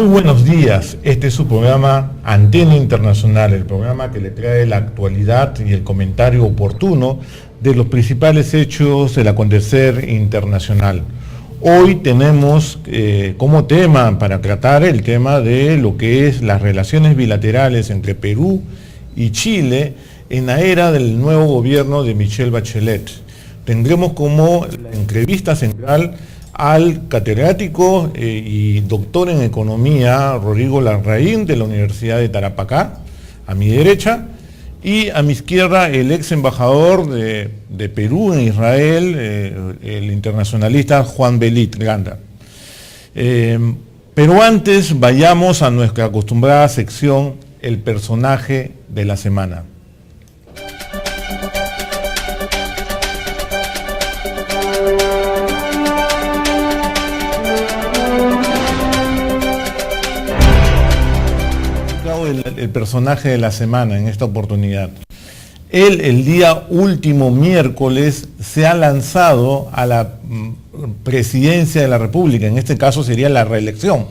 Muy buenos días, este es su programa Antena Internacional, el programa que le trae la actualidad y el comentario oportuno de los principales hechos del acontecer internacional. Hoy tenemos como tema para tratar el tema de lo que es las relaciones bilaterales entre Perú y Chile en la era del nuevo gobierno de Michelle Bachelet. Tendremos como la entrevista central al catedrático y doctor en economía Rodrigo Larraín de la Universidad de Tarapacá, a mi derecha, y a mi izquierda el ex embajador de Perú en Israel, el internacionalista Juan Belit Ganda. Pero antes vayamos a nuestra acostumbrada sección, el personaje de la semana. El personaje de la semana en esta oportunidad. Él, el día último miércoles, se ha lanzado a la presidencia de la República, en este caso sería la reelección,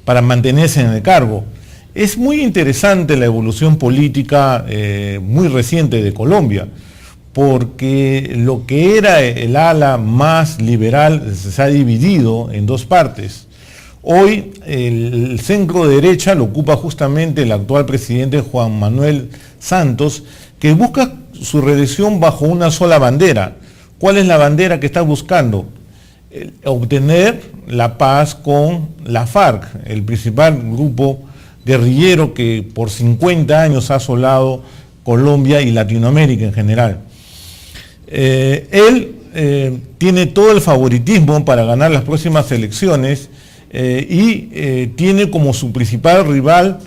para mantenerse en el cargo. Es muy interesante la evolución política muy reciente de Colombia, porque lo que era el ala más liberal se ha dividido en dos partes. Hoy el centro derecha lo ocupa justamente el actual presidente Juan Manuel Santos, que busca su reelección bajo una sola bandera. ¿Cuál es la bandera que está buscando? Obtener la paz con la FARC, el principal grupo guerrillero que por 50 años ha asolado Colombia y Latinoamérica en general. Él tiene todo el favoritismo para ganar las próximas elecciones tiene como su principal rival,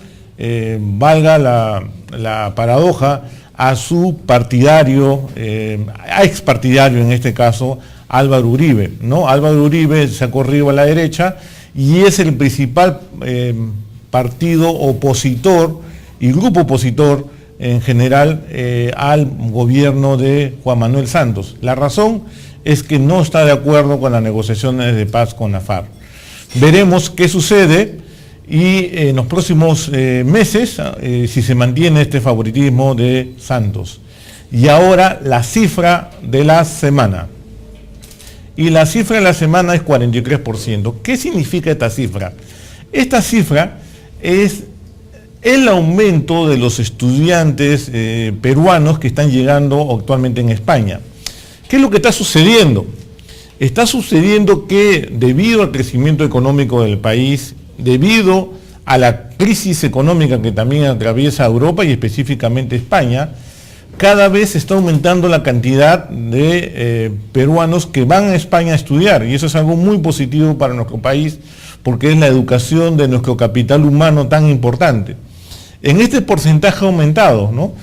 valga la paradoja, a su partidario, a expartidario en este caso, Álvaro Uribe, ¿no? Álvaro Uribe se ha corrido a la derecha y es el principal partido opositor y grupo opositor en general al gobierno de Juan Manuel Santos. La razón es que no está de acuerdo con las negociaciones de paz con la FARC. Veremos qué sucede y en los próximos meses si se mantiene este favoritismo de Santos. Y ahora la cifra de la semana. Y la cifra de la semana es 43%. ¿Qué significa esta cifra? Esta cifra es el aumento de los estudiantes peruanos que están llegando actualmente en España. ¿Qué es lo que está sucediendo? Está sucediendo que debido al crecimiento económico del país, debido a la crisis económica que también atraviesa Europa y específicamente España, cada vez está aumentando la cantidad de peruanos que van a España a estudiar, y eso es algo muy positivo para nuestro país porque es la educación de nuestro capital humano tan importante. En este porcentaje ha aumentado, ¿no?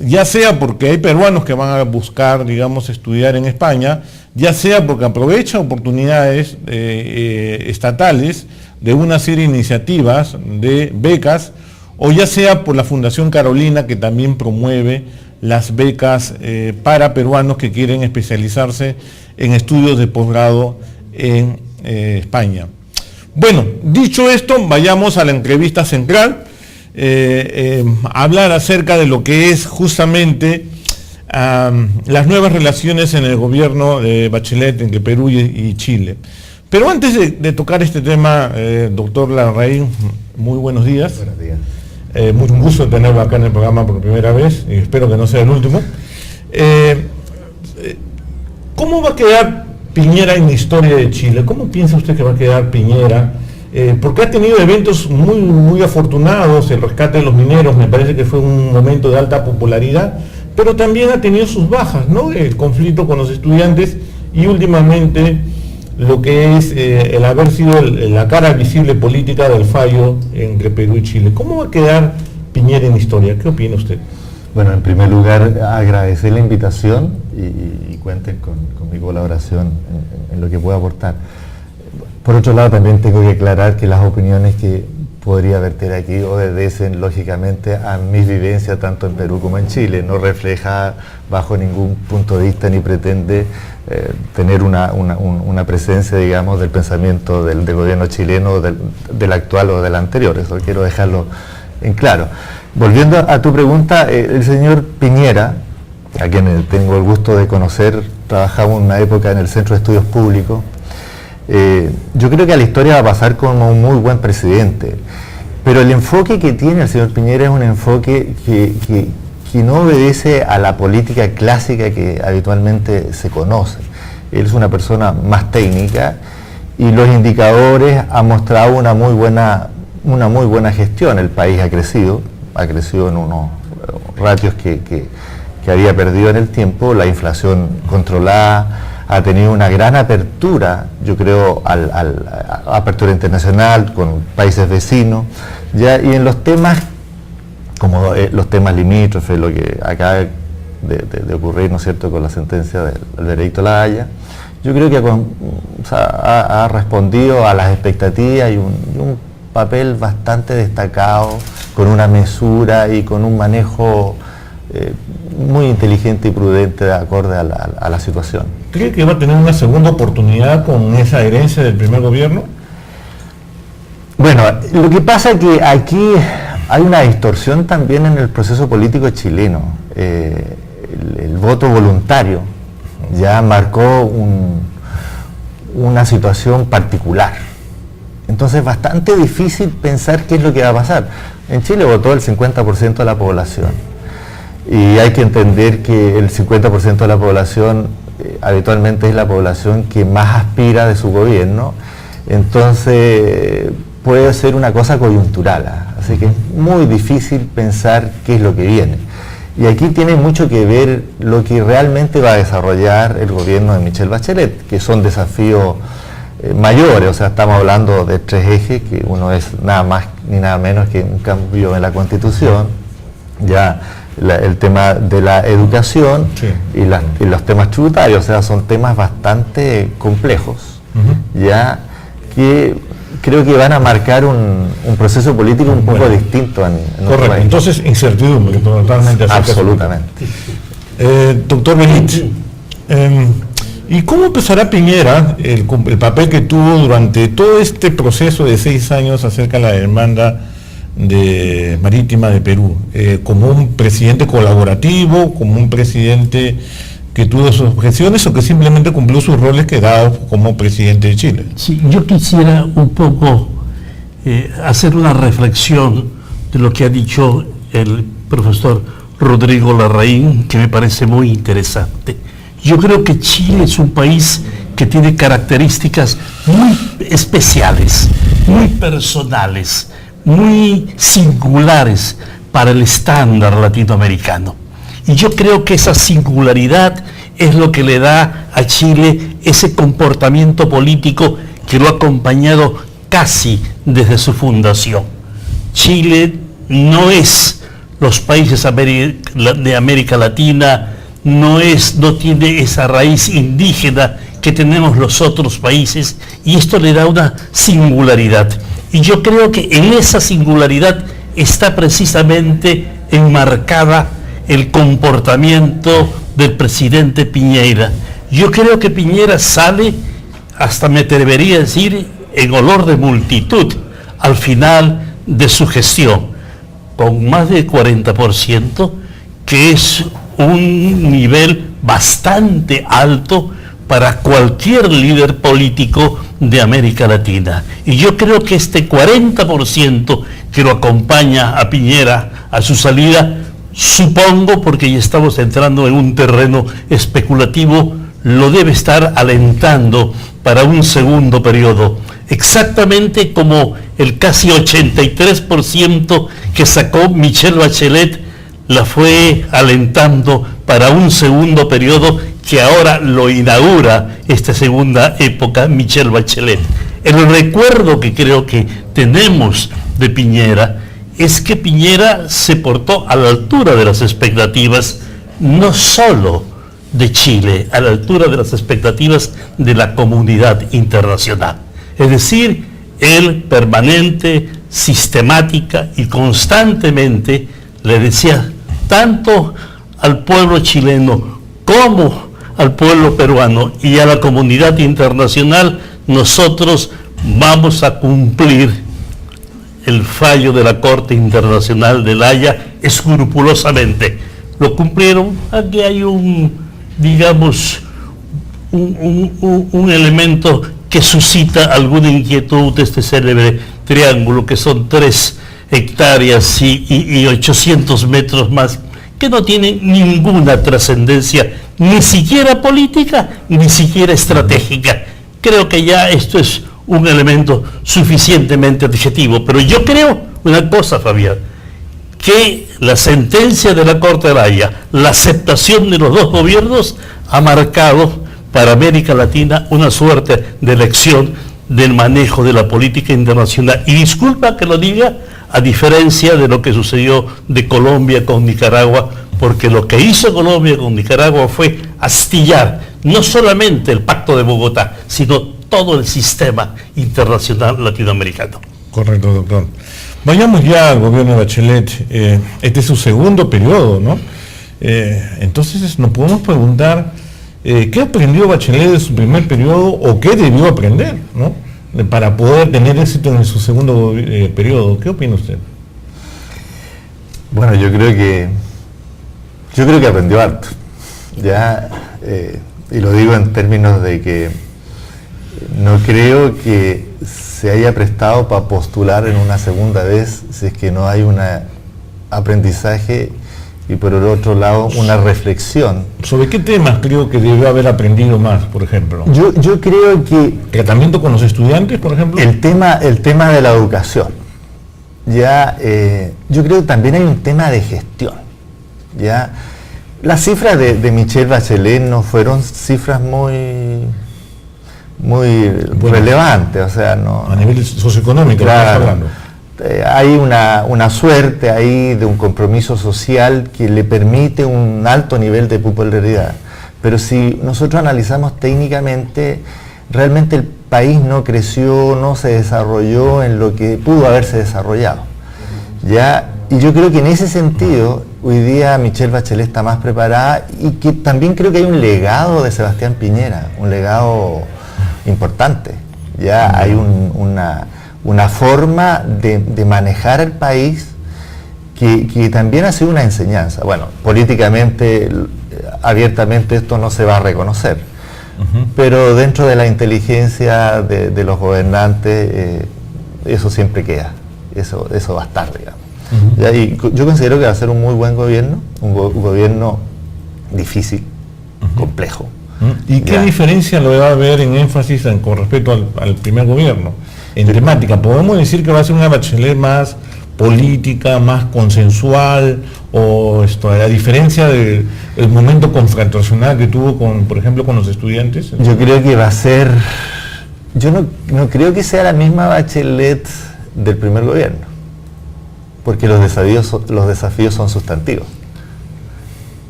Ya sea porque hay peruanos que van a buscar, digamos, estudiar en España, ya sea porque aprovecha oportunidades estatales de una serie de iniciativas de becas, o ya sea por la Fundación Carolina, que también promueve las becas para peruanos que quieren especializarse en estudios de posgrado en España. Bueno, dicho esto, vayamos a la entrevista central. Hablar acerca de lo que es justamente las nuevas relaciones en el gobierno de Bachelet entre Perú y Chile. Pero antes de tocar este tema, doctor Larraín, muy buenos días. Buenos días. Mucho gusto tenerlo acá en el programa por primera vez, y espero que no sea el último. ¿Cómo va a quedar Piñera en la historia de Chile? ¿Cómo piensa usted que va a quedar Piñera? Porque ha tenido eventos muy afortunados, el rescate de los mineros me parece que fue un momento de alta popularidad, pero también ha tenido sus bajas, ¿no? El conflicto con los estudiantes y últimamente lo que es el haber sido la cara visible política del fallo entre Perú y Chile. ¿Cómo va a quedar Piñera en la historia? ¿Qué opina usted? Bueno, en primer lugar, agradecer la invitación y cuenten con mi colaboración en lo que pueda aportar. Por otro lado, también tengo que aclarar que las opiniones que podría verter aquí obedecen lógicamente a mis vivencias tanto en Perú como en Chile. No refleja bajo ningún punto de vista ni pretende tener una presencia, digamos, del pensamiento del gobierno chileno, del actual o del anterior. Eso quiero dejarlo en claro. Volviendo a tu pregunta, el señor Piñera, a quien tengo el gusto de conocer, trabajamos en una época en el Centro de Estudios Públicos. Yo creo que a la historia va a pasar como un muy buen presidente, pero el enfoque que tiene el señor Piñera es un enfoque que no obedece a la política clásica que habitualmente se conoce. Él es una persona más técnica y los indicadores han mostrado una muy buena gestión. El país ha crecido en unos ratios que había perdido en el tiempo, la inflación controlada, ha tenido una gran apertura, yo creo, a apertura internacional con países vecinos, ¿ya? Y en los temas, como los temas limítrofes, lo que acaba de ocurrir, ¿no es cierto?, con la sentencia del veredicto de La Haya, yo creo que ha respondido a las expectativas y un papel bastante destacado, con una mesura y con un manejo muy inteligente y prudente de acorde a la situación. ¿Cree que va a tener una segunda oportunidad con esa herencia del primer gobierno? Bueno, lo que pasa es que aquí hay una distorsión también en el proceso político chileno. El voto voluntario ya marcó una situación particular. Entonces es bastante difícil pensar qué es lo que va a pasar. En Chile votó el 50% de la población. Y hay que entender que el 50% de la población habitualmente es la población que más aspira de su gobierno, entonces puede ser una cosa coyuntural, así que es muy difícil pensar qué es lo que viene. Y aquí tiene mucho que ver lo que realmente va a desarrollar el gobierno de Michelle Bachelet, que son desafíos mayores, o sea, estamos hablando de 3 ejes, que uno es nada más ni nada menos que un cambio en la Constitución, ya el tema de la educación, sí, y los temas tributarios, o sea, son temas bastante complejos, ya que creo que van a marcar un proceso político un poco distinto en correcto, país. Entonces incertidumbre totalmente. Absolutamente. Doctor Belit, ¿y cómo empezará Piñera el papel que tuvo durante todo este proceso de 6 años acerca de la demanda marítima de Perú, como un presidente colaborativo, como un presidente que tuvo sus objeciones o que simplemente cumplió sus roles quedados como presidente de Chile? Sí, yo quisiera un poco hacer una reflexión de lo que ha dicho el profesor Rodrigo Larraín, que me parece muy interesante. Yo creo que Chile es un país que tiene características muy especiales, muy personales, muy singulares para el estándar latinoamericano. Y yo creo que esa singularidad es lo que le da a Chile ese comportamiento político que lo ha acompañado casi desde su fundación. Chile no es los países de América Latina, no tiene esa raíz indígena que tenemos los otros países, y esto le da una singularidad. Y yo creo que en esa singularidad está precisamente enmarcada el comportamiento del presidente Piñera. Yo creo que Piñera sale, hasta me atrevería a decir, en olor de multitud al final de su gestión, con más del 40%, que es un nivel bastante alto para cualquier líder político de América Latina. Y yo creo que este 40% que lo acompaña a Piñera a su salida, supongo, porque ya estamos entrando en un terreno especulativo, lo debe estar alentando para un segundo periodo, exactamente como el casi 83% que sacó Michelle Bachelet la fue alentando para un segundo periodo que ahora lo inaugura esta segunda época Michelle Bachelet. El recuerdo que creo que tenemos de Piñera es que Piñera se portó a la altura de las expectativas, no solo de Chile, a la altura de las expectativas de la comunidad internacional. Es decir, él permanente sistemática y constantemente le decía tanto al pueblo chileno como al pueblo peruano y a la comunidad internacional: nosotros vamos a cumplir el fallo de la Corte Internacional de La Haya escrupulosamente. Lo cumplieron. Aquí hay un elemento que suscita alguna inquietud de este célebre triángulo, que son 3 hectáreas y 800 metros más, que no tienen ninguna trascendencia, ni siquiera política, ni siquiera estratégica. Creo que ya esto es un elemento suficientemente adjetivo, pero yo creo una cosa, Fabián, que la sentencia de la Corte de La Haya, la aceptación de los 2 gobiernos, ha marcado para América Latina una suerte de lección del manejo de la política internacional. Y disculpa que lo diga, a diferencia de lo que sucedió de Colombia con Nicaragua, porque lo que hizo Colombia con Nicaragua fue astillar no solamente el Pacto de Bogotá, sino todo el sistema internacional latinoamericano. Correcto, doctor. Vayamos ya al gobierno de Bachelet. Este es su segundo periodo, ¿no? Entonces nos podemos preguntar qué aprendió Bachelet de su primer periodo, o qué debió aprender, ¿no?, para poder tener éxito en su segundo periodo. ¿Qué opina usted? Bueno, yo creo que aprendió harto. Ya, y lo digo en términos de que no creo que se haya prestado para postular en una segunda vez si es que no hay un aprendizaje y por el otro lado una reflexión. ¿Sobre qué temas creo que debió haber aprendido más, por ejemplo? Yo creo que... ¿Tratamiento con los estudiantes, por ejemplo? El tema de la educación. Ya, yo creo que también hay un tema de gestión. Ya, las cifras de Michelle Bachelet no fueron cifras muy relevantes, o sea, no... A nivel socioeconómico, claro, hablando. Hay una suerte ahí de un compromiso social que le permite un alto nivel de popularidad. Pero si nosotros analizamos técnicamente, realmente el país no creció, no se desarrolló en lo que pudo haberse desarrollado. ¿Ya? Y yo creo que en ese sentido, hoy día Michelle Bachelet está más preparada, y que también creo que hay un legado de Sebastián Piñera, un legado importante. Ya hay una forma de manejar el país que también ha sido una enseñanza. Bueno, políticamente, abiertamente esto no se va a reconocer, pero dentro de la inteligencia de los gobernantes, eso siempre queda, eso va a estar, digamos. Y yo considero que va a ser un muy buen gobierno, un gobierno difícil, complejo. ¿Y qué diferencia lo va a haber en énfasis con respecto al primer gobierno? En temática, ¿podemos decir que va a ser una Bachelet más política, más consensual, o a diferencia del momento confrontacional que tuvo por ejemplo, con los estudiantes? Yo creo que va a ser... Yo no creo que sea la misma Bachelet del primer gobierno, porque los desafíos son sustantivos.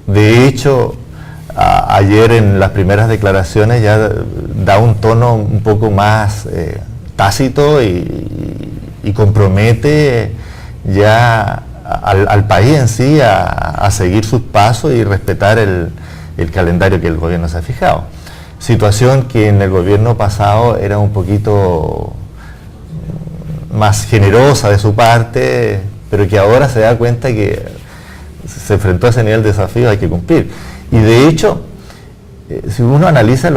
De hecho, ayer en las primeras declaraciones ya da un tono un poco más tácito y compromete ya al país en sí a seguir sus pasos y respetar el calendario que el gobierno se ha fijado. Situación que en el gobierno pasado era un poquito más generosa de su parte, pero que ahora se da cuenta que se enfrentó a ese nivel de desafío, hay que cumplir. Y de hecho, si uno analiza el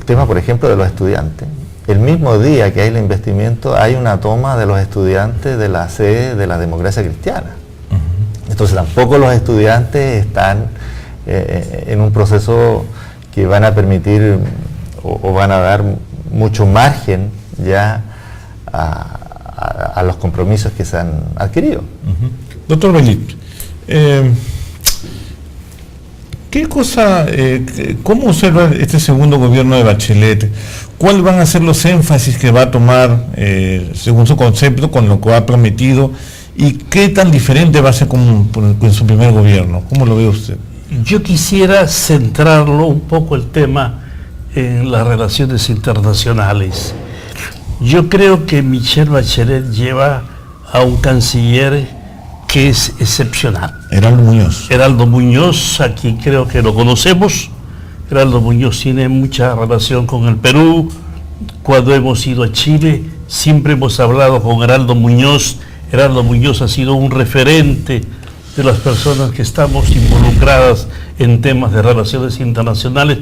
tema, por ejemplo, de los estudiantes, el mismo día que hay el investimiento hay una toma de los estudiantes de la sede de la Democracia Cristiana. Entonces tampoco los estudiantes están en un proceso que van a permitir o van a dar mucho margen ya a los compromisos que se han adquirido. Doctor Bellit, ¿cómo observa este segundo gobierno de Bachelet? ¿Cuáles van a ser los énfasis que va a tomar, según su concepto, con lo que ha prometido? ¿Y qué tan diferente va a ser con su primer gobierno? ¿Cómo lo ve usted? Yo quisiera centrarlo un poco el tema en las relaciones internacionales. Yo creo que Michelle Bachelet lleva a un canciller que es excepcional. Heraldo Muñoz. Heraldo Muñoz, a quien creo que lo conocemos. Heraldo Muñoz tiene mucha relación con el Perú. Cuando hemos ido a Chile, siempre hemos hablado con Heraldo Muñoz. Heraldo Muñoz ha sido un referente de las personas que estamos involucradas en temas de relaciones internacionales.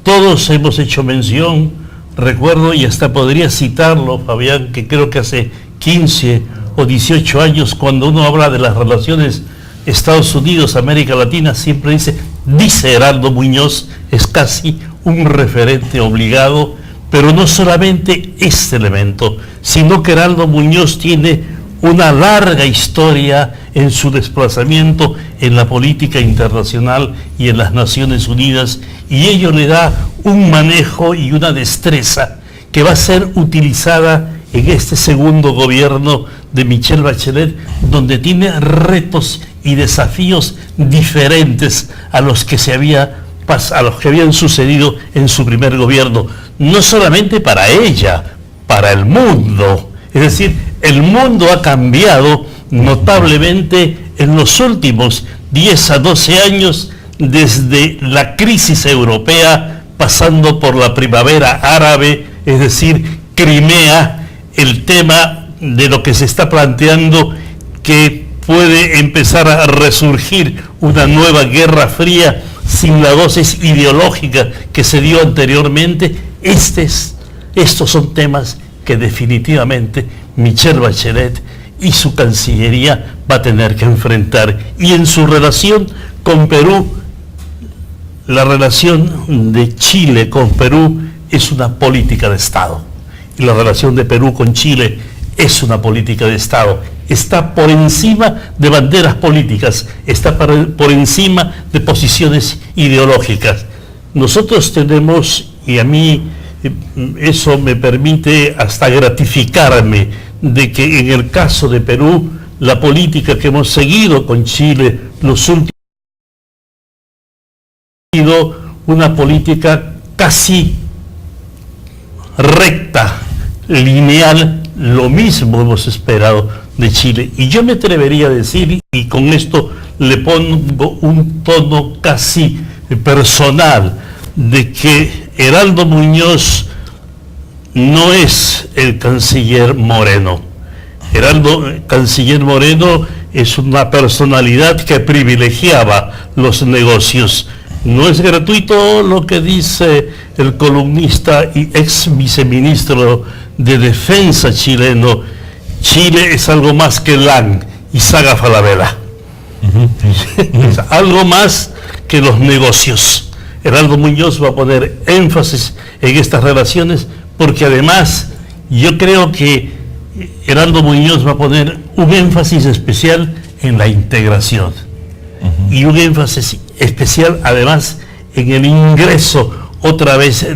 Todos hemos hecho mención, recuerdo, y hasta podría citarlo, Fabián, que creo que hace 15 o 18 años, cuando uno habla de las relaciones Estados Unidos-América Latina, siempre dice Heraldo Muñoz, es casi un referente obligado, pero no solamente este elemento, sino que Heraldo Muñoz tiene una larga historia en su desplazamiento en la política internacional y en las Naciones Unidas, y ello le da un manejo y una destreza que va a ser utilizada en este segundo gobierno de Michelle Bachelet, donde tiene retos y desafíos diferentes a los que habían sucedido en su primer gobierno, no solamente para ella, para el mundo. Es decir, el mundo ha cambiado notablemente en los últimos 10 a 12 años, desde la crisis europea, pasando por la primavera árabe, es decir, Crimea, el tema de lo que se está planteando, que puede empezar a resurgir una nueva guerra fría sin la dosis ideológica que se dio anteriormente. Estos son temas que definitivamente Michelle Bachelet y su Cancillería va a tener que enfrentar. Y en su relación con Perú, la relación de Chile con Perú es una política de Estado. Y la relación de Perú con Chile es una política de Estado. Está por encima de banderas políticas, está por encima de posiciones ideológicas. Nosotros tenemos, y a mí eso me permite hasta gratificarme, de que en el caso de Perú, la política que hemos seguido con Chile los últimos ha sido una política casi recta, lineal. Lo mismo hemos esperado de Chile. Y yo me atrevería a decir, y con esto le pongo un tono casi personal, de que Heraldo Muñoz no es el canciller Moreno. Canciller Moreno es una personalidad que privilegiaba los negocios. No es gratuito lo que dice el columnista y ex viceministro de Defensa chileno. Chile es algo más que LAN y Saga Falabella. Es algo más que los negocios. Heraldo Muñoz va a poner énfasis en estas relaciones, porque además yo creo que Heraldo Muñoz va a poner un énfasis especial en la integración y un énfasis especial además en el ingreso otra vez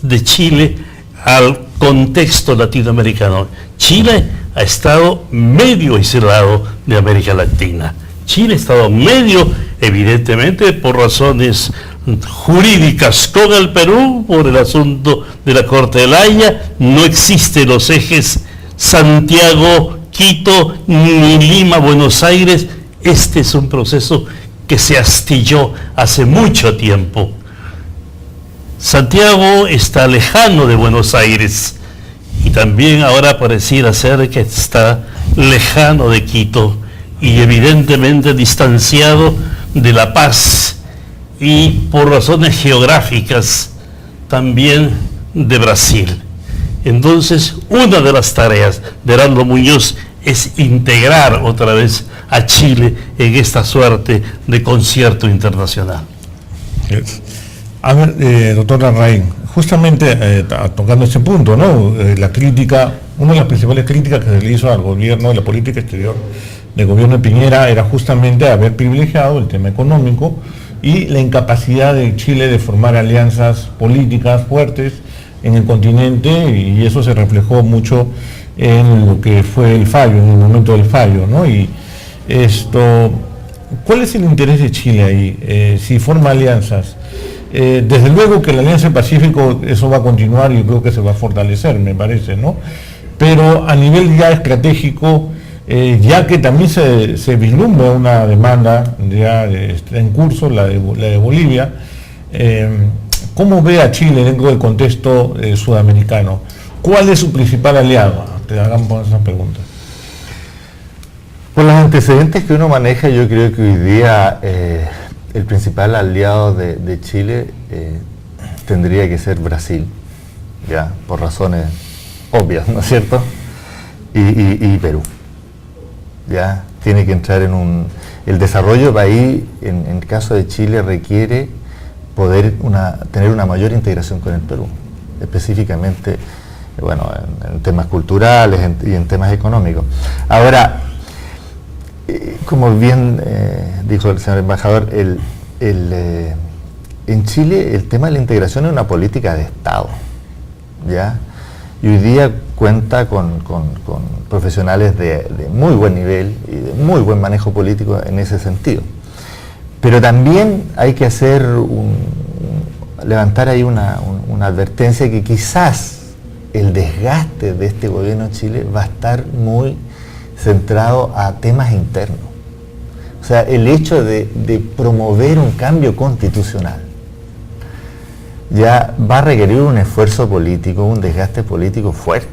de Chile al contexto latinoamericano. Chile ha estado medio aislado de América Latina. Chile ha estado medio, evidentemente, por razones jurídicas con el Perú, por el asunto de la Corte de La Haya. No existen los ejes Santiago, Quito, ni Lima, Buenos Aires. Este es un proceso que se astilló hace mucho tiempo. Santiago está lejano de Buenos Aires y también ahora pareciera ser que está lejano de Quito y evidentemente distanciado de La Paz y por razones geográficas también de Brasil. Entonces, una de las tareas de Heraldo Muñoz es integrar otra vez a Chile en esta suerte de concierto internacional. A ver, doctor Larraín, justamente tocando ese punto, ¿no? La crítica, una de las principales críticas que se le hizo al gobierno, de la política exterior del gobierno de Piñera, era justamente haber privilegiado el tema económico y la incapacidad de Chile de formar alianzas políticas fuertes en el continente, y eso se reflejó mucho en lo que fue el fallo, en el momento del fallo, ¿no? Y esto, ¿cuál es el interés de Chile ahí? Si forma alianzas, desde luego que la Alianza del Pacífico, eso va a continuar y yo creo que se va a fortalecer, me parece, ¿no? Pero a nivel ya estratégico, ya que también se vislumbra una demanda ya está en curso, la de Bolivia. ¿Cómo ve a Chile dentro del contexto sudamericano? ¿Cuál es su principal aliado? Te hagamos esa pregunta. Por los antecedentes que uno maneja, yo creo que hoy día el principal aliado de Chile tendría que ser Brasil, ya, por razones obvias, ¿no es cierto? Y Perú, ya, tiene que entrar en el desarrollo del país, en el caso de Chile, requiere poder tener una mayor integración con el Perú, específicamente, bueno, en temas culturales y en temas económicos. Ahora, como bien dijo el señor embajador, en Chile el tema de la integración es una política de Estado, ¿ya? Y hoy día cuenta con profesionales de muy buen nivel y de muy buen manejo político en ese sentido. Pero también hay que levantar ahí una advertencia que quizás el desgaste de este gobierno de Chile va a estar muy centrado a temas internos. O sea, el hecho de promover un cambio constitucional ya va a requerir un esfuerzo político, un desgaste político fuerte.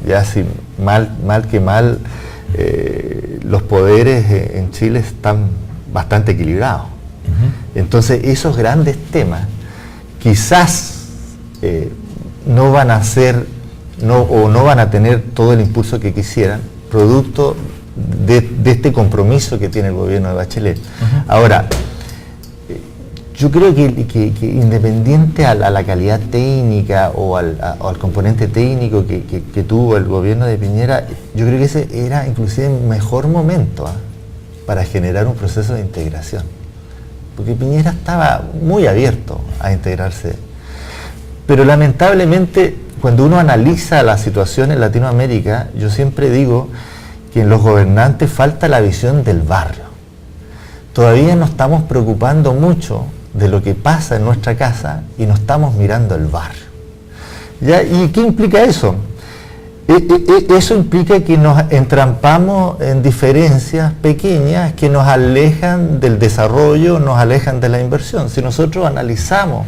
Ya si mal que mal, los poderes en Chile están bastante equilibrados. Entonces esos grandes temas quizás no van a tener todo el impulso que quisieran, producto de este compromiso que tiene el gobierno de Bachelet. Ahora, yo creo que independiente a la calidad técnica o al componente técnico que tuvo el gobierno de Piñera, yo creo que ese era inclusive el mejor momento para generar un proceso de integración, porque Piñera estaba muy abierto a integrarse. Pero lamentablemente, cuando uno analiza la situación en Latinoamérica, yo siempre digo que en los gobernantes falta la visión del barrio. Todavía nos estamos preocupando mucho de lo que pasa en nuestra casa y no estamos mirando el barrio. ¿Ya? ¿Y qué implica eso? Eso implica que nos entrampamos en diferencias pequeñas que nos alejan del desarrollo, nos alejan de la inversión. Si nosotros analizamos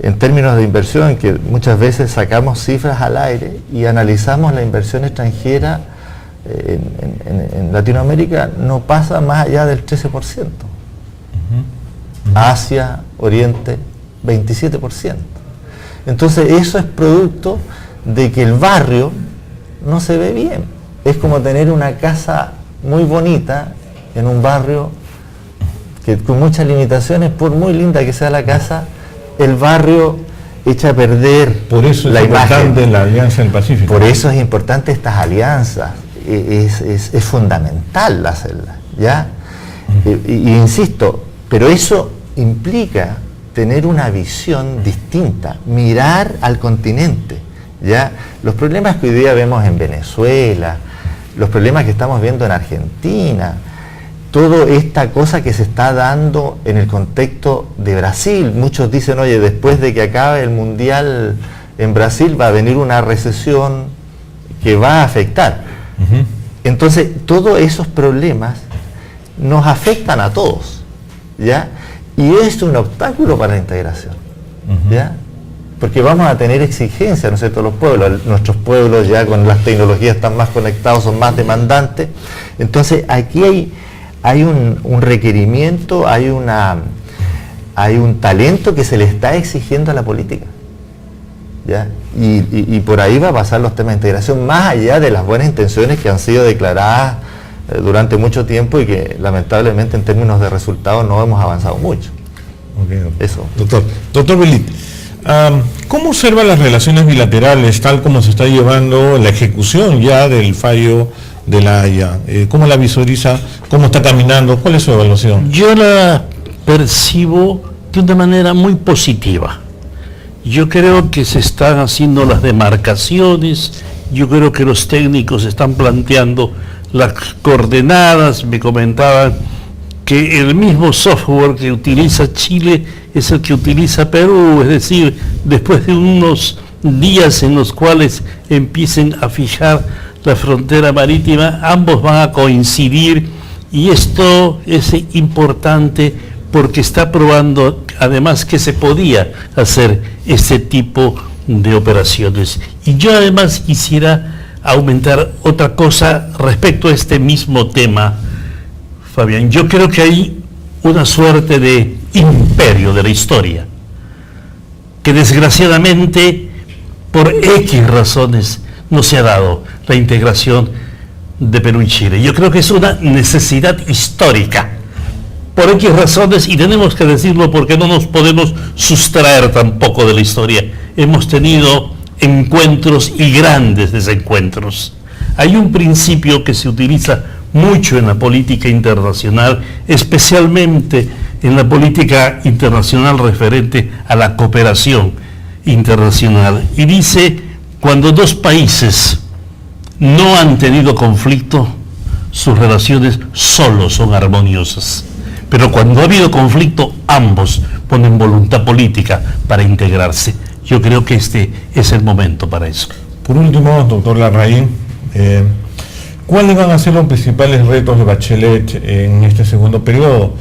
en términos de inversión, que muchas veces sacamos cifras al aire y analizamos la inversión extranjera en Latinoamérica, no pasa más allá del 13%. Asia, Oriente, 27%. Entonces eso es producto de que el barrio no se ve bien. Es como tener una casa muy bonita en un barrio que con muchas limitaciones, por muy linda que sea la casa, el barrio echa a perder. Por eso es importante la Alianza del Pacífico. Por eso es importante estas alianzas. Es fundamental hacerlas, ¿ya? Y insisto, pero eso implica tener una visión distinta, mirar al continente, ¿ya? Los problemas que hoy día vemos en Venezuela, los problemas que estamos viendo en Argentina, toda esta cosa que se está dando en el contexto de Brasil. Muchos dicen, oye, después de que acabe el Mundial en Brasil va a venir una recesión que va a afectar. Entonces, todos esos problemas nos afectan a todos, ¿ya? Y es un obstáculo para la integración, ¿ya? Porque vamos a tener exigencias, ¿no es cierto?, los pueblos. Nuestros pueblos ya con las tecnologías están más conectados, son más demandantes. Entonces, aquí hay un requerimiento, hay un talento que se le está exigiendo a la política, ¿ya? Y por ahí va a pasar los temas de integración, más allá de las buenas intenciones que han sido declaradas durante mucho tiempo y que lamentablemente en términos de resultados no hemos avanzado mucho. Okay, eso. Doctor Belit, ¿cómo observa las relaciones bilaterales tal como se está llevando la ejecución ya del fallo de la Haya? ¿Cómo la visualiza? ¿Cómo está caminando? ¿Cuál es su evaluación? Yo la percibo de una manera muy positiva. Yo creo que se están haciendo las demarcaciones, yo creo que los técnicos están planteando las coordenadas. Me comentaban que el mismo software que utiliza Chile es el que utiliza Perú, es decir, después de unos días en los cuales empiecen a fijar la frontera marítima, ambos van a coincidir, y esto es importante porque está probando además que se podía hacer este tipo de operaciones. Y yo además quisiera aumentar otra cosa respecto a este mismo tema, Fabián. Yo creo que hay una suerte de imperio de la historia, que desgraciadamente por X razones no se ha dado la integración de Perú y Chile. Yo creo que es una necesidad histórica, por X razones, y tenemos que decirlo porque no nos podemos sustraer tampoco de la historia. Hemos tenido encuentros y grandes desencuentros. Hay un principio que se utiliza mucho en la política internacional, especialmente en la política internacional referente a la cooperación internacional, y dice: cuando dos países no han tenido conflicto, sus relaciones solo son armoniosas. Pero cuando ha habido conflicto, ambos ponen voluntad política para integrarse. Yo creo que este es el momento para eso. Por último, doctor Larraín, ¿cuáles van a ser los principales retos de Bachelet en este segundo periodo?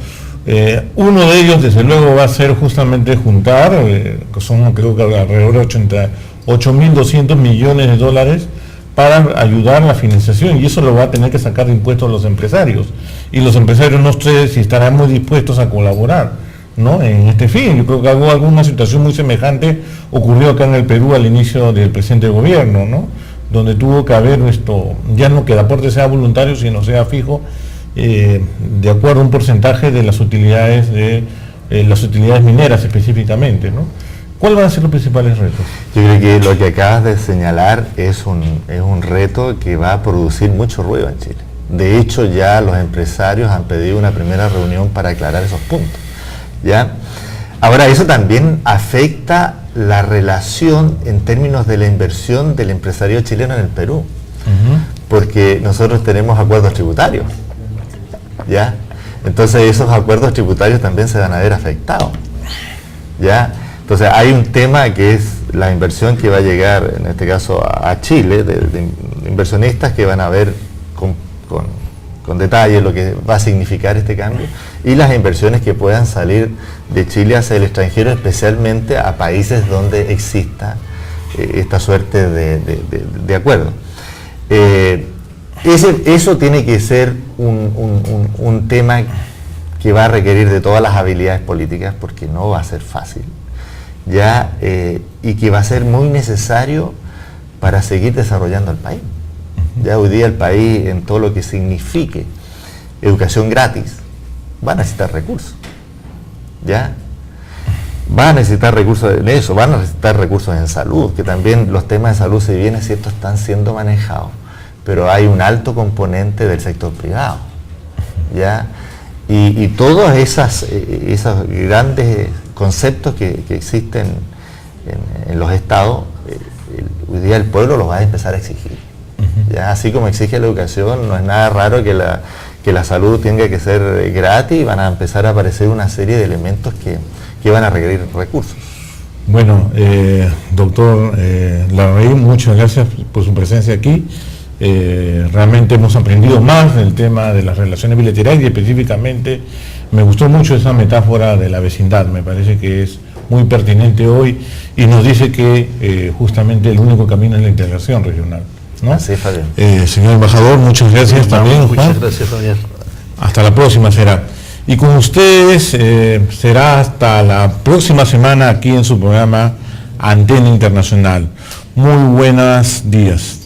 Uno de ellos, desde luego, va a ser justamente juntar, que son creo que alrededor de 8.200 millones de dólares para ayudar a la financiación, y eso lo va a tener que sacar de impuestos a los empresarios. Y los empresarios no sé si estarán muy dispuestos a colaborar, ¿no?, en este fin. Yo creo que alguna situación muy semejante ocurrió acá en el Perú al inicio del presente gobierno, ¿no?, donde tuvo que haber ya no que el aporte sea voluntario, sino sea fijo, de acuerdo a un porcentaje de las utilidades mineras específicamente, ¿no? ¿Cuáles van a ser los principales retos? Yo creo que lo que acabas de señalar es un reto que va a producir mucho ruido en Chile. De hecho, ya los empresarios han pedido una primera reunión para aclarar esos puntos, ¿ya? Ahora, eso también afecta la relación en términos de la inversión del empresario chileno en el Perú, porque nosotros tenemos acuerdos tributarios, ¿ya? Entonces esos acuerdos tributarios también se van a ver afectados, ¿ya? Entonces hay un tema que es la inversión que va a llegar, en este caso a Chile, de inversionistas que van a ver con detalle lo que va a significar este cambio, y las inversiones que puedan salir de Chile hacia el extranjero, especialmente a países donde exista esta suerte de acuerdo. Eso tiene que ser un tema que va a requerir de todas las habilidades políticas, porque no va a ser fácil, ¿ya? Y que va a ser muy necesario para seguir desarrollando el país. Ya hoy día el país, en todo lo que signifique educación gratis, va a necesitar recursos, ¿ya? Va a necesitar recursos en eso, van a necesitar recursos en salud, que también los temas de salud, si bien es cierto, están siendo manejados, pero hay un alto componente del sector privado, ¿ya? Y todos esos grandes conceptos que existen en los estados, hoy día el pueblo los va a empezar a exigir. ¿Ya? Así como exige la educación, no es nada raro que la salud tenga que ser gratis, y van a empezar a aparecer una serie de elementos que van a requerir recursos. Bueno, doctor Larraín, muchas gracias por su presencia aquí. Realmente hemos aprendido más del tema de las relaciones bilaterales, y específicamente me gustó mucho esa metáfora de la vecindad. Me parece que es muy pertinente hoy y nos dice que justamente el único camino es la integración regional, ¿no? Así es, Fabián. Señor embajador, muchas gracias también. Muchas gracias, Fabián. Hasta la próxima será. Y con ustedes será hasta la próxima semana aquí en su programa Antena Internacional. Muy buenos días.